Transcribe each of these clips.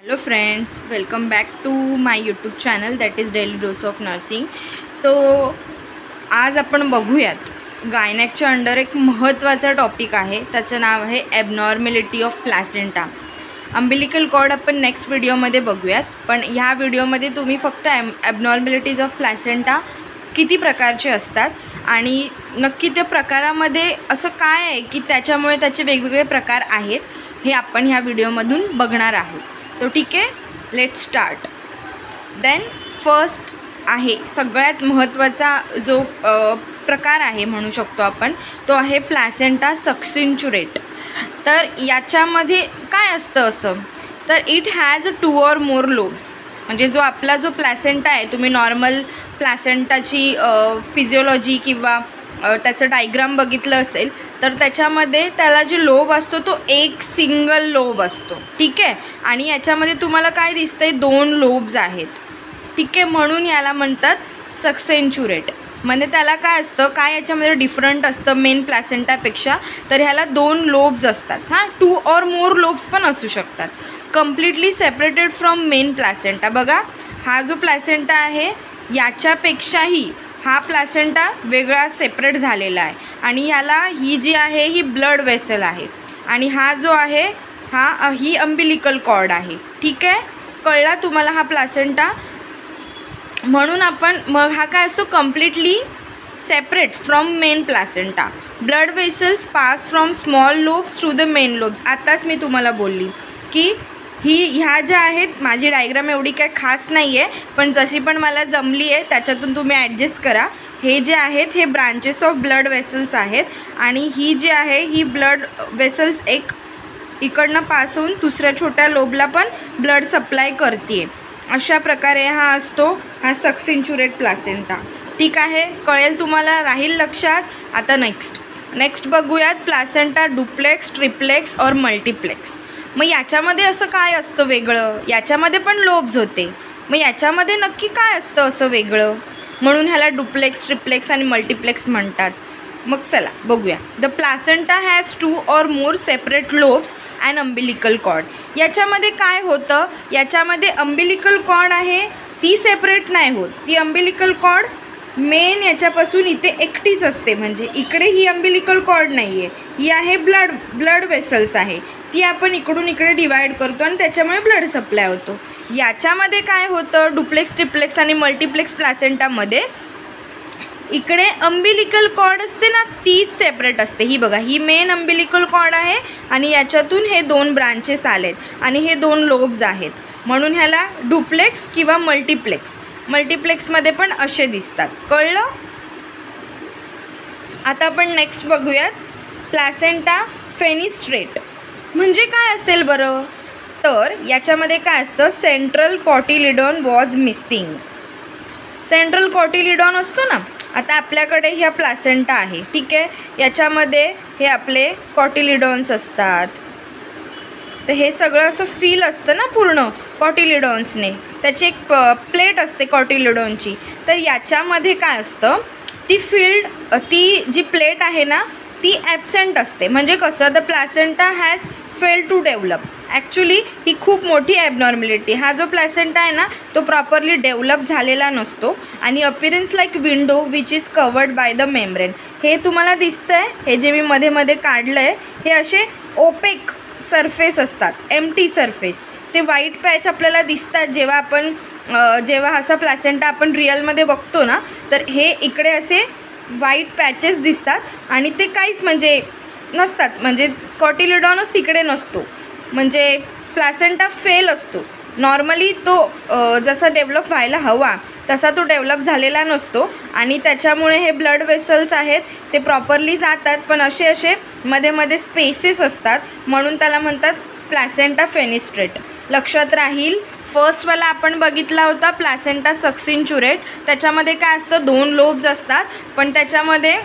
Hello friends, welcome back to my YouTube channel that is daily dose of nursing. तो आज आपण बघूयात गायनॅकच्या under एक महत्त्वाचा टॉपिक आहे, त्याचं नाव आहे abnormality of placenta. Umbilical cord आपण नेक्स्ट व्हिडिओमध्ये बघूयात, पण ह्या व्हिडिओमध्ये तुम्ही फक्त ॲबनॉर्मॅलिटीज ऑफ प्लॅसेंटा किती प्रकारचे असतात आणि नक्की त्या प्रकारामध्ये असं काय आहे की त्याच्यामुळे त्याचे वेगवेगळे प्रकार आहेत हे आपण ह्या व्हिडिओमधून बघणार आहोत। तो ठीक आहे, लेट्स स्टार्ट। देन फर्स्ट आहे सगळ्यात महत्त्वाचा जो प्रकार आहे म्हणू शकतो आपण, तो आहे प्लॅसेंटा सक्सिन्चुरेट। तर याच्यामध्ये काय असतं असं, तर it has 2 or more lobes. म्हणजे जो आपला जो प्लॅसेंटा आहे, तुम्ही नॉर्मल प्लॅसेंटाची फिजिओलॉजी किंवा त्याचं डायग्राम बघितलं असेल तर त्याच्यामध्ये त्याला जे लोब असतो तो एक सिंगल लोब असतो, ठीक आहे। आणि याच्यामध्ये तुम्हाला काय दिसतंय, 2 लोब्स आहेत, ठीक आहे। म्हणून याला म्हणतात सक्सेंचुरेट। म्हणजे त्याला काय असतं, काय याच्यामध्ये डिफरंट असतं मेन प्लॅसेंटापेक्षा, तर ह्याला 2 लोब्स असतात। 2 or more लोब्स पण असू शकतात। Completely separated from main placenta. बघा, हा जो प्लॅसेंटा आहे याच्यापेक्षाही हा प्लॅसेंटा वेगळा सेपरेट झालेला आहे आणि ह्याला ही जी आहे ही ब्लड वेसल आहे आणि हा जो आहे ही अंबिलिकल कॉर्ड आहे, ठीक आहे। कळला तुम्हाला हा प्लॅसेंटा? म्हणून आपण मग हा काय असतो, completely separate from main placenta. Blood vessels pass from small lobes to the main lobes. आताच मी तुम्हाला बोलली की ह्या ज्या आहेत, माझी डायग्राम एवढी काय खास नाही आहे, पण जशी पण मला जमली आहे त्याच्यातून तुम्ही ॲडजस्ट करा। हे जे आहेत हे ब्रांचेस ऑफ ब्लड वेसल्स आहेत आणि ही जी आहे ही ब्लड वेसल्स एक इकडनं पास होऊन दुसऱ्या छोट्या लोबला पण ब्लड सप्लाय करते। अशा प्रकारे हा असतो हा सक्सेंचुरेट प्लॅसेंटा, ठीक आहे। कळेल तुम्हाला, राहील लक्षात। आता नेक्स्ट बघूयात प्लॅसेंटा डुप्लेक्स, ट्रिप्लेक्स और मल्टिप्लेक्स। मग याच्यामध्ये असं काय असतं वेगळं, याच्यामध्ये पण लोब्स होते, मग याच्यामध्ये नक्की काय असतं असं वेगळं, म्हणून ह्याला डुप्लेक्स, ट्रिप्लेक्स आणि मल्टिप्लेक्स म्हणतात। मग चला बघूया। The placenta has 2 or more separate lobes and umbilical cord. याच्यामध्ये काय होतं, याच्यामध्ये अंबिलिकल कॉर्ड आहे ती सेपरेट नाही होत, ती अंबिलिकल कॉर्ड मेन याच्यापासून इथे एकटीच असते। म्हणजे इकडे ही अंबिलिकल कॉर्ड नाही आहे, ही आहे ब्लड वेसल्स आहे, ती आपण इकडून इकडे डिवाईड करतो आणि त्याच्यामुळे ब्लड सप्लाय होतो। याच्यामध्ये काय होतं, डुप्लेक्स, ट्रिप्लेक्स आणि मल्टिप्लेक्स प्लॅसेंटामध्ये इकडे अंबिलिकल कॉर्ड असते ना, तीच सेपरेट असते। ही बघा, ही मेन अंबिलिकल कॉर्ड आहे आणि याच्यातून हे 2 ब्रांचेस आलेत आणि हे 2 लोब्स आहेत, म्हणून ह्याला डुप्लेक्स किंवा मल्टिप्लेक्समध्ये पण असे दिसतात। कळलं? आता आपण नेक्स्ट बघूयात प्लॅसेंटा फेनिस्ट्रेट। म्हणजे काय असेल बरं, तर याच्यामध्ये काय असतं, central cotyledon was missing. Central cotyledon असतो ना, आता आपल्याकडे ह्या प्लॅसेंटा आहे, ठीक आहे। याच्यामध्ये हे आपले कॉटिलिडॉन्स असतात, तर हे सगळं असं फील असतं ना पूर्ण कॉटिलिडॉन्सने, त्याची एक प्लेट असते कॉटिलिडॉनची। तर याच्यामध्ये काय असतं, ती जी प्लेट आहे ना ती ॲबसेंट असते। म्हणजे कसं, the placenta has fail to develop. Actually ही खूप मोठी ॲबनॉर्मॅलिटी। हा जो प्लॅसेंटा आहे ना तो प्रॉपरली डेव्हलप झालेला नसतो आणि appearance like window which is covered by the membrane. हे तुम्हाला दिसतंय, हे जे मी मध्ये काढलं आहे हे असे ओपेक सरफेस असतात, एम्प्टी सरफेस। ते व्हाईट पॅच आपल्याला दिसतात जेव्हा असा प्लॅसेंटा आपण रिअलमध्ये बघतो ना, तर हे इकडे असे व्हाईट पॅचेस दिसतात आणि ते काहीच म्हणजे नसतात, म्हणजे कॉटिलिडॉनच तिकडे नसतो, म्हणजे प्लॅसेंटा फेल असतो। नॉर्मली तो जसा डेव्हलप व्हायला हवा तसा तो डेव्हलप झालेला नसतो आणि त्याच्यामुळे हे ब्लड वेसल्स आहेत ते प्रॉपरली जातात, पण असे मध्ये स्पेसेस असतात, म्हणून त्याला म्हणतात प्लॅसेंटा फेनिस्ट्रेट। लक्षात राहील। फर्स्टवाला आपण बघितला होता प्लॅसेंटा सक्सिन्चुरेट, त्याच्यामध्ये काय असतं, 2 लोब्स असतात, पण त्याच्यामध्ये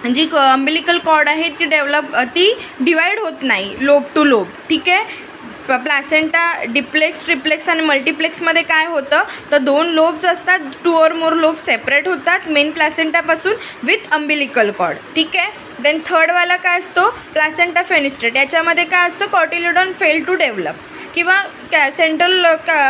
जी अंबिलिकल कॉर्ड आहे ती डिवाईड होत नाही लोब टू लोब, ठीक आहे। प्लॅसेंटा डिप्लेक्स, ट्रिप्लेक्स आणि मल्टिप्लेक्समध्ये काय होतं, तर 2 लोब्स असतात, 2 or more लोब्स सेपरेट होतात मेन प्लॅसेंटापासून विथ अंबिलिकल कॉर्ड, ठीक आहे। देन थर्डवाला काय असतो, प्लॅसेंटा फेनिस्ट्रेट। याच्यामध्ये काय असतं, कॉटिलिडॉन फेल टू डेव्हलप। किंवा सेंट्रल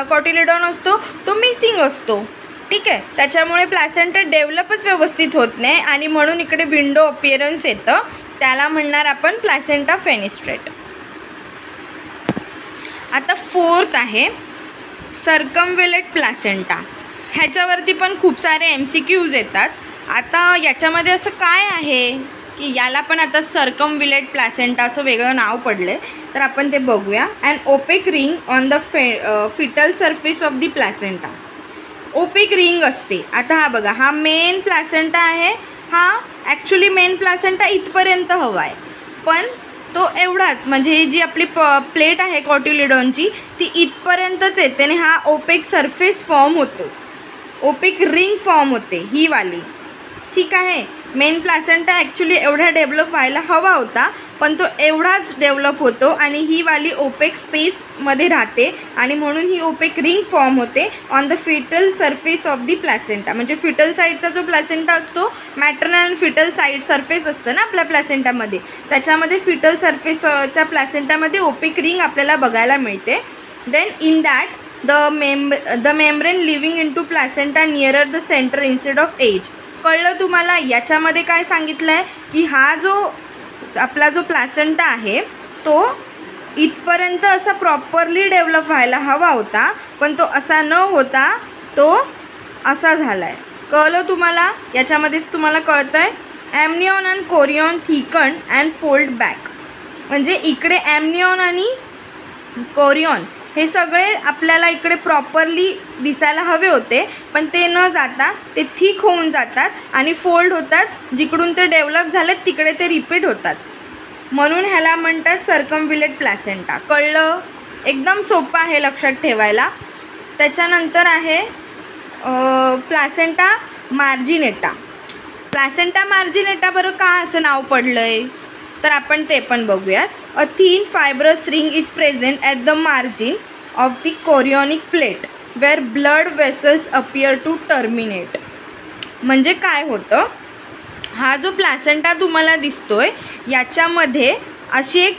कॉटिलिडॉन असतो तो मिसिंग असतो, ठीक आहे. त्याच्यामुळे प्लॅसेंटा डेव्हलपच व्यवस्थित होत नाही आणि म्हणून इकडे विंडो अपिअरन्स येतं, त्याला म्हणणार आपण प्लॅसेंटा फेनिस्ट्रेट. आता फोर्थ आहे सर्कमव्हेलेट प्लॅसेंटा. ह्याच्यावरती पण खूप सारे MCQs येतात. आता याच्यामध्ये असं काय आहे की याला पण आता सर्कमव्हेलेट प्लॅसेंटा असं वेगळं नाव पडलं आहे, तर आपण ते बघूया. And opaque ring on the fetal surface of the placenta. Opaque ring असते. आता हा बघा, हा मेन प्लॅसेंटा आहे. हा ॲक्च्युली मेन प्लॅसेंटा इथपर्यंत हवा आहे, पण तो एवढाच, म्हणजे ही जी आपली प्लेट आहे कॉटिलिडॉनची ती इथपर्यंतच येते आणि हा ओपेक सरफेस फॉर्म होतो, ओपेक रिंग फॉर्म होते ही वाली, ठीक आहे. मेन प्लॅसेंटा ॲक्च्युली एवढा डेव्हलप व्हायला हवा होता, पण तो एवढाच डेव्हलप होतो आणि ही वाली ओपेक स्पेसमध्ये राहते आणि म्हणून ही ओपेक रिंग फॉर्म होते on the fetal surface of the placenta. म्हणजे फिटल साईडचा जो प्लॅसेंटा असतो, मॅटर्नल आणि फिटल साईड सरफेस असतं ना आपल्या प्लॅसेंटामध्ये, त्याच्यामध्ये फिटल सरफेसच्या प्लॅसेंटामध्ये ओपेक रिंग आपल्याला बघायला मिळते. Then in that the membrane living in to placenta nearer the center instead of edge. कळलं तुम्हाला? याच्यामध्ये काय सांगितलं आहे की हा जो आपला जो प्लॅसेंटा आहे तो इथपर्यंत असा प्रॉपरली डेव्हलप व्हायला हवा होता, पण तो असा न होता तो असा झाला आहे. कळलं तुम्हाला? याच्यामध्येच तुम्हाला कळतं आहे amnion and chorion thicken and fold back. म्हणजे इकडे ॲम्नियॉन आणि कोरियॉन हे सगळे आपल्याला इकडे प्रॉपरली दिसायला हवे होते, पण ते न जाता ते थिक होऊन जातात आणि फोल्ड होतात. जिकडून ते डेव्हलप झालेत तिकडे ते रिपीट होतात, म्हणून ह्याला म्हणतात सर्कमव्हेलेट प्लॅसेंटा. कळलं? एकदम सोपं आहे लक्षात ठेवायला. त्याच्यानंतर आहे प्लॅसेंटा मार्जिनेटा. प्लॅसेंटा मार्जिनेटा बरं का असं नाव पडलं आहे, तर आपण ते पण बघूयात. A thin fibrous ring is present at the margin of the chorionic plate where blood vessels appear to terminate. म्हणजे काय होतं, हा जो प्लॅसेंटा तुम्हाला दिसतोय याच्यामध्ये अशी एक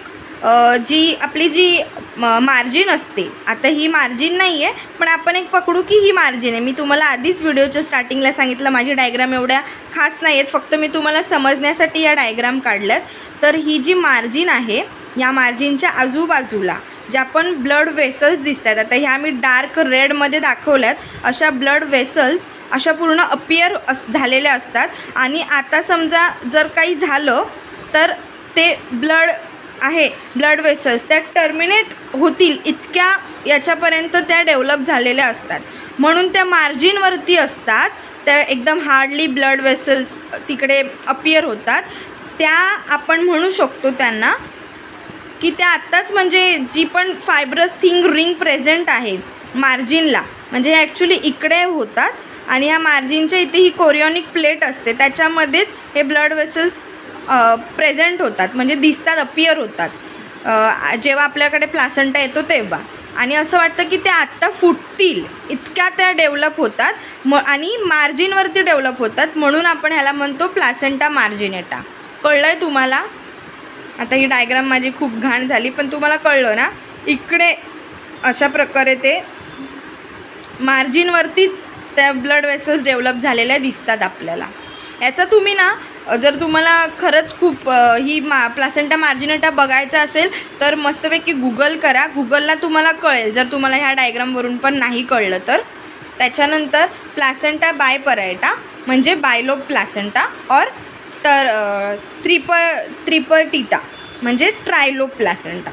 जी आपली जी मार्जिन असते, आता ही मार्जिन नाही आहे, पण आपण एक पकडू की ही मार्जिन आहे. मी तुम्हाला आधीच व्हिडिओच्या स्टार्टिंगला सांगितलं माझी डायग्राम एवढ्या खास नाही आहेत, फक्त मी तुम्हाला समजण्यासाठी या डायग्राम काढल्यात. तर ही जी मार्जिन आहे या मार्जिनच्या आजूबाजूला ज्या पण ब्लड वेसल्स दिसतात, आता ह्या मी डार्क रेडमध्ये दाखवल्यात, अशा ब्लड वेसल्स अशा पूर्ण अपियर झालेल्या असतात. आणि आता समजा जर काही झालं तर ते ब्लड आहे ब्लड वेसल्स त्या टर्मिनेट होतील इतक्या याच्यापर्यंत त्या डेव्हलप झालेल्या असतात, म्हणून त्या मार्जिनवरती असतात. त्या एकदम हार्डली ब्लड वेसल्स तिकडे अपियर होतात. त्या आपण म्हणू शकतो त्यांना की त्या आत्ताच म्हणजे जी पण फायब्रस थिंग रिंग प्रेझेंट आहे मार्जिनला, म्हणजे हे ॲक्च्युली इकडे होतात आणि ह्या मार्जिनच्या इथे ही कोरियॉनिक प्लेट असते, त्याच्यामध्येच हे ब्लड वेसल्स प्रेझेंट होतात, म्हणजे दिसतात, अपियर होतात जेव्हा आपल्याकडे प्लॅसेंटा येतो तेव्हा. आणि असं वाटतं की त्या आत्ता फुटतील इतक्या त्या डेव्हलप होतात आणि मार्जिनवरती डेव्हलप होतात, म्हणून आपण ह्याला म्हणतो प्लॅसेंटा मार्जिनेटा. कळलं आहे तुम्हाला? आता ही डायग्राम माझी खूप घाण झाली, पण तुम्हाला कळलं ना? इकडे अशा प्रकारे ते मार्जिनवरतीच त्या ब्लड वेसल्स डेव्हलप झालेल्या दिसतात आपल्याला. याचा तुम्ही ना जर तुम्हाला खरंच खूप ही प्लॅसेंटा मार्जिनेटा बघायचं असेल तर मस्तपैकी गुगल करा, गुगलला तुम्हाला कळेल जर तुम्हाला ह्या डायग्रामवरून पण नाही कळलं तर. त्याच्यानंतर प्लॅसेंटा बायपरायटा म्हणजे बायलोब प्लॅसेंटा और त्रिपर्टिटा म्हणजे ट्रायलोब प्लॅसेंटा.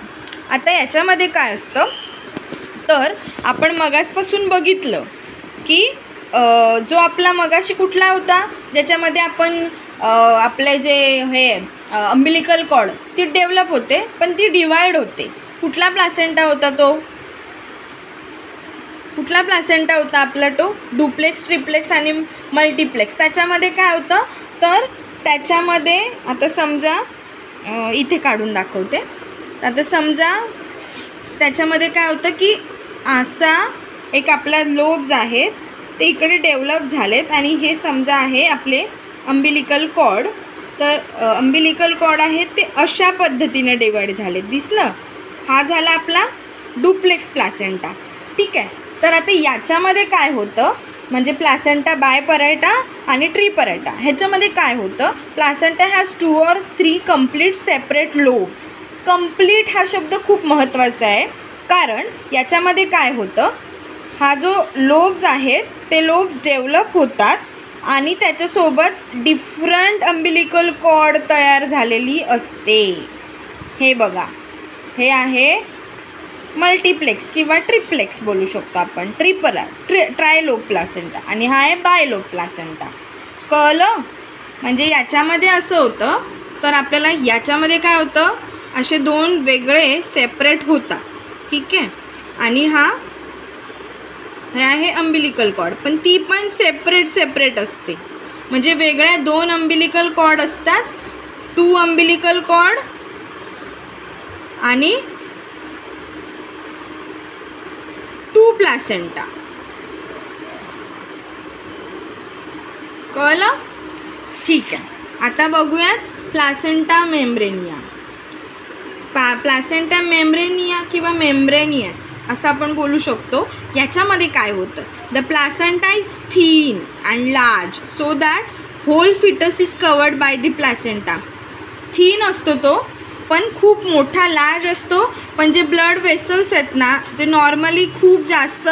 आता याच्यामध्ये काय असतं तर आपण मगासपासून बघितलं की जो आपला मगाशी कुठला होता ज्याच्यामध्ये आपण आपले जे हे अंबिलिकल कॉर्ड ती डेव्हलप होते पण ती डिवाइड होते. कुठला प्लॅसेंटा होता तो? कुठला प्लॅसेंटा होता आपला तो? डुप्लेक्स, ट्रिप्लेक्स आणि मल्टिप्लेक्स. त्याच्यामध्ये काय होतं तर त्याच्यामध्ये आता समजा इथे काढून दाखवते. आता समजा त्याच्यामध्ये काय होतं की असा एक आपला लोब्स आहेत ते इकडे डेव्हलप झालेत आणि हे समजा आहे आपले अंबिलिकल कॉर्ड. तर अंबिलिकल कॉर्ड आहेत ते अशा पद्धतीने डिवाइड झालेत. दिसलं? हा झाला आपला डुप्लेक्स प्लासेंटा. ठीक आहे. तर आता याच्यामध्ये काय होतं म्हणजे प्लासेंटा बायपरायटा आणि ट्रिपरायटा ह्याच्यामध्ये काय होतं, placenta has 2 or 3 complete separate lobes. Complete हा शब्द खूप महत्त्वाचा आहे, कारण याच्यामध्ये काय होतं, हा जो लोब्स आहेत ते लोब्स डेव्हलप होतात आणि त्याच्यासोबत डिफरंट अम्बिलिकल कॉर्ड तयार झालेली असते. हे बघा, हे आहे मल्टिप्लेक्स किंवा ट्रिप्लेक्स बोलू शकतो आपण, ट्रायलोब प्लासेंटा आणि हा आहे बायलोब प्लासेंटा. कळलं? म्हणजे याच्यामध्ये असं होतं, तर आपल्याला याच्यामध्ये काय होतं, असे 2 वेगळे सेपरेट होतात. ठीक आहे. आणि हे आहे अम्बिलिकल कॉर्ड, पण ती पण सेपरेट असते. म्हणजे वेगळ्या 2 अम्बिलिकल कॉर्ड असतात, 2 अम्बिलिकल कॉर्ड आणि 2 प्लासेंटा. कळलं? ठीक आहे. आता बघूयात प्लासेंटा मेम्ब्रेनिया. प्लासेंटा मेम्ब्रेनिया किंवा मेम्ब्रेनियस असं आपण बोलू शकतो. याच्यामध्ये काय होतं, the placenta is thin and large so that whole fetus is covered by the placenta. Thin असतो तो, पण खूप मोठा लार्ज असतो. पण जे ब्लड वेसल्स आहेत ना, ते नॉर्मली खूप जास्त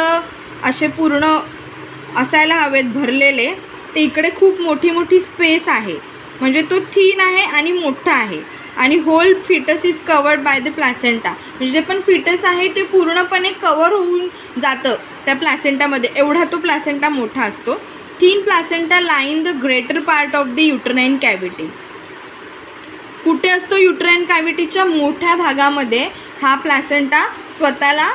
असे पूर्ण असायला हवेत भरलेले, ते इकडे खूप मोठी स्पेस आहे. म्हणजे तो थिन आहे आणि मोठा आहे. आणि whole fetus is covered by the placenta. म्हणजे जे पण फिटस आहे ते पूर्णपणे कवर होऊन जातं त्या प्लासेंटामध्ये, एवढा तो प्लासेंटा मोठा असतो. Thin placenta line the greater part of the uterine cavity. कुठे असतो, युट्राइन कॅव्हिटीच्या मोठ्या भागामध्ये हा प्लासेंटा स्वतःला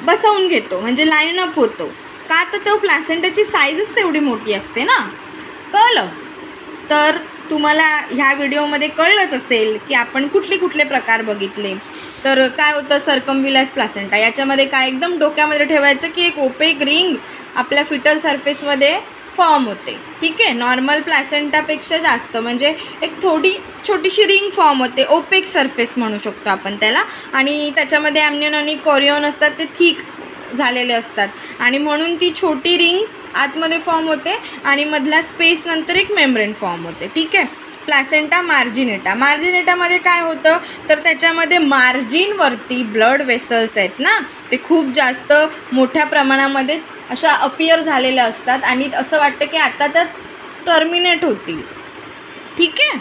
बसवून घेतो, म्हणजे लाईन अप होतो. का तर तो प्लासेंटाची साईजच तेवढी मोठी असते ना. कळलं? तर तुम्हाला ह्या व्हिडिओमध्ये कळलंच असेल की आपण कुठले प्रकार बघितले. तर काय होतं, सर्कमव्हिलस प्लासेंटा. याच्यामध्ये काय एकदम डोक्यामध्ये ठेवायचं की एक ओपेक रिंग आपल्या फिटल सरफेसमध्ये फॉर्म होते. ठीक आहे. नॉर्मल प्लासेंटापेक्षा जास्त, म्हणजे एक छोटीशी रिंग फॉर्म होते, ओपेक सरफेस म्हणू शकतो आपण त्याला. आणि त्याच्यामध्ये ॲम्नियन आणि कोरिओन असतात, ते थिक झालेले असतात आणि म्हणून ती छोटी रिंग आतमध्ये फॉर्म होते आणि मधला स्पेस नंतर एक मेम्ब्रेन फॉर्म होते. ठीक आहे. प्लासेंटा मार्जिनेटा. मार्जिनेटामध्ये काय होतं, तर त्याच्यामध्ये मार्जिनवरती ब्लड वेसल्स आहेत ना, ते खूप जास्त मोठ्या प्रमाणामध्ये अशा अपियर झालेल्या असतात आणि असं वाटतं की आता तर टर्मिनेट होतील. ठीक आहे.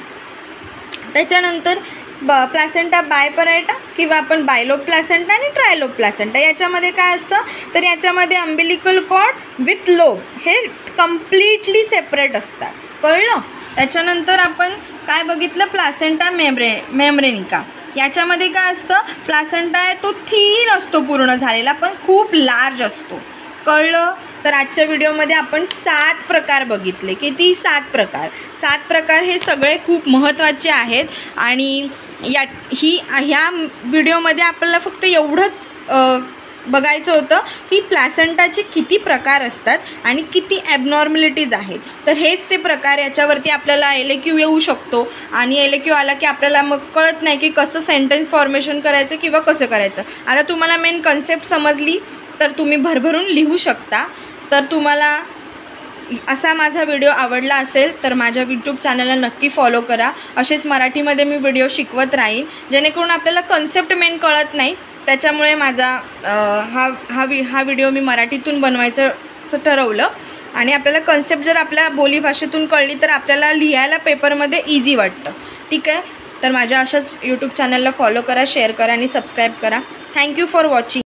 त्याच्यानंतर प्लासेंटा बायपरायटा किंवा आपण बायलोब प्लासेंटा आणि ट्रायलोब प्लासेंटा. याच्यामध्ये काय असतं, तर याच्यामध्ये अम्बिलिकल कॉर्ड विथ लोब हे कम्प्लिटली सेपरेट असतात. कळलं? त्याच्यानंतर आपण काय बघितलं, प्लासेंटा मेम्ब्रेनिका. याच्यामध्ये काय असतं, प्लासेंटा आहे तो थिन असतो पूर्ण झालेला, पण खूप लार्ज असतो. कळलं? तर आजच्या व्हिडिओमध्ये आपण 7 प्रकार बघितले. किती? 7 प्रकार. 7 प्रकार हे सगळे खूप महत्त्वाचे आहेत. आणि ह्या व्हिडिओमध्ये आपल्याला फक्त एवढंच बघायचं होतं की प्लासेंटाचे किती प्रकार असतात आणि किती ॲबनॉर्मॅलिटीज आहेत. तर हेच ते प्रकार, याच्यावरती आपल्याला LAQ येऊ शकतो आणि LAQ आला की आपल्याला मग कळत नाही की कसं सेंटेन्स फॉर्मेशन करायचं किंवा कसं करायचं. आता तुम्हाला मेन कन्सेप्ट समजली तर तुम्ही भरभरून लिहू शकता. तर तुम्हाला असा माझा व्हिडिओ आवडला असेल तर माझ्या यूट्यूब चॅनलला नक्की फॉलो करा. असेच मराठीमध्ये मी व्हिडिओ शिकवत राहीन, जेणेकरून आपल्याला कन्सेप्ट मेन कळत नाही. त्याच्यामुळे माझा हा व्हिडिओ मी मराठीतून बनवायचं असं ठरवलं. आणि आपल्याला कन्सेप्ट जर आपल्या बोलीभाषेतून कळली तर आपल्याला लिहायला पेपरमध्ये इझी वाटतं. ठीक आहे. तर माझ्या अशाच यूट्यूब चॅनलला फॉलो करा, शेअर करा आणि सबस्क्राईब करा. Thank you for watching.